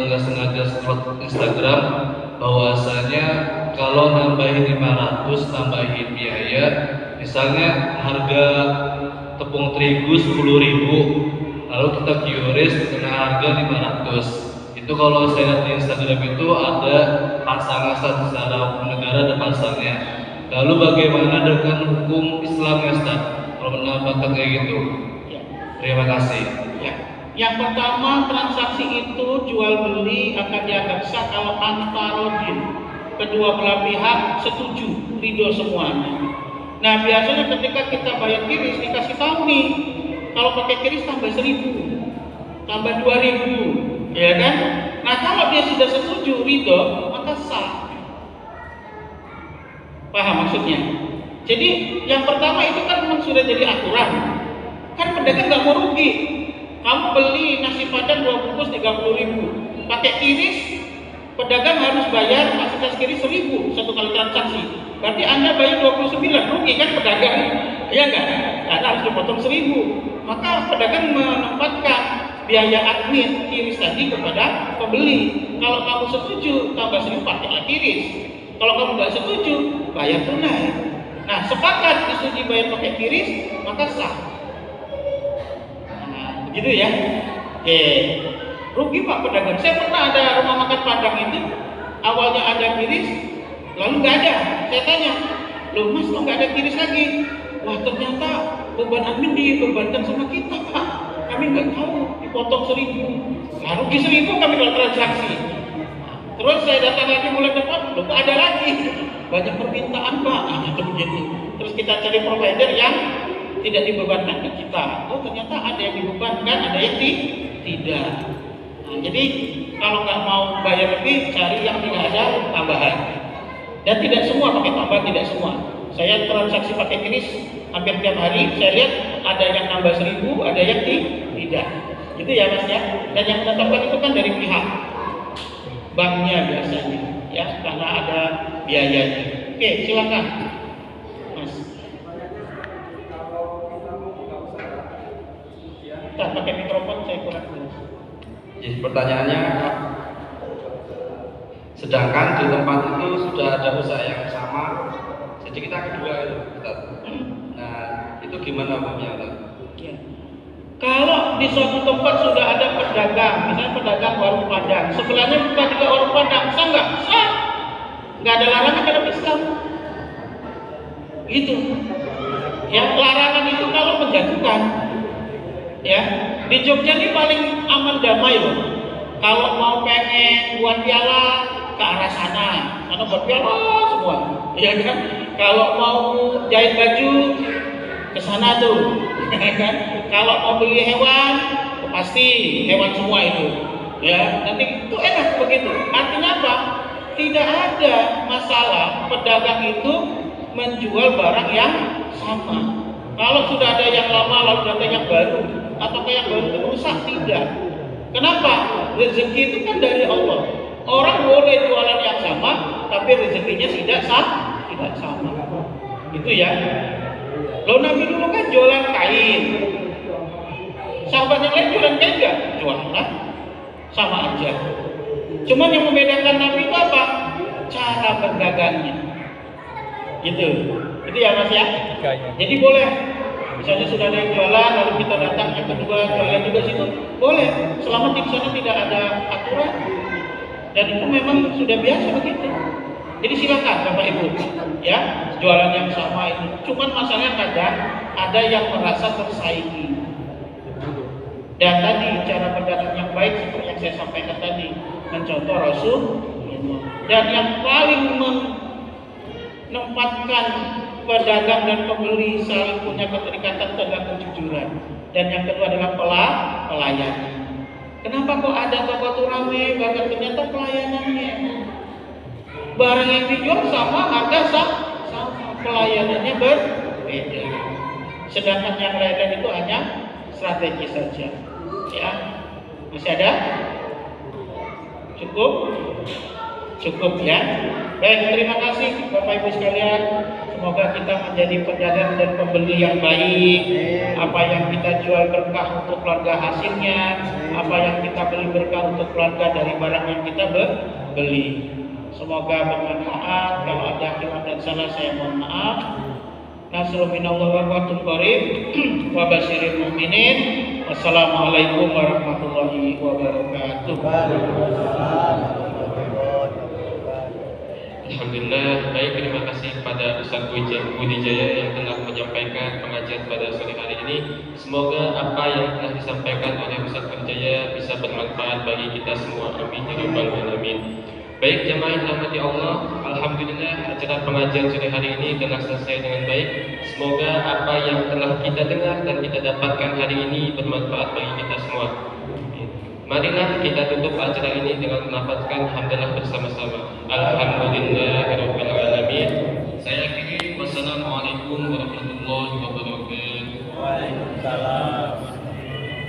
nggak sengaja scroll Instagram bahwasanya kalau nambahin 500 tambahin biaya, misalnya harga tepung terigu 10.000, lalu kita QRIS kena harga 500. Itu kalau saya lihat di Instagram itu ada pasangnya secara hukum negara, ada pasangnya. Lalu bagaimana dengan hukum Islam ya Ustaz? Kalau menambahkan kayak gitu. Ya. Terima kasih. Ya. Yang pertama, transaksi itu jual beli akan dianggap sah kalau antarodin, kedua belah pihak setuju, ridho semuanya. Nah biasanya ketika kita bayar kiris dikasih tahu nih, kalau pakai kiris tambah 1.000, tambah 2.000, ya kan? Nah kalau dia sudah setuju, ridho, maka sah. Paham maksudnya? Jadi yang pertama itu kan memang sudah jadi aturan. Kan pedagang nggak mau rugi. Kamu beli nasi padang 2 bungkus 30.000, pakai kiris, pedagang harus bayar fasilitas kiris 1.000 satu kali transaksi. Berarti Anda bayar 29, rugi kan pedagang? Iya nggak? Karena harus dipotong 1.000. Maka pedagang menempatkan biaya admin kiris tadi kepada pembeli. Kalau kamu setuju, tambah 1.000 pakailah kiris. Kalau kamu nggak setuju, bayar tunai. Nah, sepakat disetujui bayar pakai kiris, maka sah. Nah, begitu ya. Oke. Rugi Pak pedagang. Saya pernah ada rumah makan Padang itu, awalnya ada kiris, lalu nggak ada. Saya tanya, loh Mas kok nggak ada kiris lagi? Wah ternyata beban admin dibebankan sama kita Pak. Kami nggak tahu, dipotong 1.000. Nah, rugi 1.000 kami kalau transaksi. Terus saya datang lagi bulan depan, loh kok ada lagi? Banyak permintaan Pak, gitu begitu. Terus kita cari provider yang tidak dibebankan ke kita. Oh ternyata ada yang dibebankan, ada yang tidak. Nah, jadi kalau nggak mau bayar lebih, cari yang tidak ada tambahan. Dan tidak semua pakai tambahan, tidak semua. Saya transaksi pakai kiris hampir tiap hari. Saya lihat ada yang nambah 1.000, ada yang tidak. Itu ya Mas ya. Dan yang menetapkan itu kan dari pihak banknya biasanya, ya karena ada biayanya. Oke, silakan, Mas. Kita pakai mikrofon, saya kurang jelas. Jadi pertanyaannya, sedangkan di tempat itu sudah ada usaha yang sama, jadi kita kedua itu, Ustaz. Nah, itu gimana hukumnya, Ustaz? Ya. Kalau di suatu tempat sudah ada pedagang, misalnya pedagang warung Padang, sebelahnya bukan juga warung Padang, sah nggak? Sah. Nggak ada larangan dalam Islam. Gitu. Ya, larangan itu kalau menjatuhkan. Ya, di Jogja ini paling aman damai loh. Kalau mau pengen buat piala ke arah sana, karena buat piala semua, ya kan? Kalau mau jahit baju ke sana tuh, ya kan? Kalau mau beli hewan, pasti hewan semua itu, ya. Nanti itu enak begitu. Artinya apa? Tidak ada masalah pedagang itu menjual barang yang sama. Kalau sudah ada yang lama lalu ada yang baru, atau yang baru itu rusak, tidak. Kenapa? Rezeki itu kan dari Allah. Orang boleh jualan yang sama, tapi rezekinya tidak sama. Gitu ya. Lo Nabi dulu kan jualan kain. Sahabat yang lain jualan kain nggak? Jualan, sama aja. Cuman yang membedakan Nabi itu apa? Cara berdagangnya. Gitu. Itu ya Mas ya. Jadi boleh. Misalnya sudah ada yang jualan, lalu kita datang yang kedua jualan juga situ, boleh. Selama di sana tidak ada aturan. Dan itu memang sudah biasa begitu. Jadi silakan Bapak Ibu, ya jualan yang sama itu. Cuman masalahnya kadang ada yang merasa tersaingi. Dan tadi cara berdagang yang baik seperti yang saya sampaikan tadi, mencontoh Rasul. Dan yang paling menempatkan pedagang dan pembeli saling punya keterikatan adalah kejujuran. Dan yang kedua adalah pelayanan. Kenapa kok ada toko itu ramai, bahkan ternyata pelayanannya barang yang dijual sama, harga sama, pelayanannya berbeda. Sedangkan yang lain itu hanya strategi saja. Ya, masih ada? Cukup ya. Baik, terima kasih Bapak Ibu sekalian. Semoga kita menjadi pedagang dan pembeli yang baik. Apa yang kita jual berkah untuk keluarga hasilnya, apa yang kita beli berkah untuk keluarga dari barang yang kita beli. Semoga bermanfaat. Kalau ada khilaf dan salah saya mohon maaf. Nasrul minallah wa fathun qarib wa basyiril mu'minin. Wassalamualaikum warahmatullahi wabarakatuh. Alhamdulillah, baik, terima kasih kepada Ustaz Budi Jaya yang telah menyampaikan pengajian pada sore hari ini. Semoga apa yang telah disampaikan oleh Ustaz Budi Jaya bisa bermanfaat bagi kita semua. Amin ya rabbal alamin. Baik jamaah yang dirahmati Allah, alhamdulillah acara pengajian sore hari ini telah selesai dengan baik. Semoga apa yang telah kita dengar dan kita dapatkan hari ini bermanfaat bagi kita semua. Marilah kita tutup acara ini dengan melafazkan hamdalah bersama-sama. Alhamdulillahirabbil alamin. Saya akhiri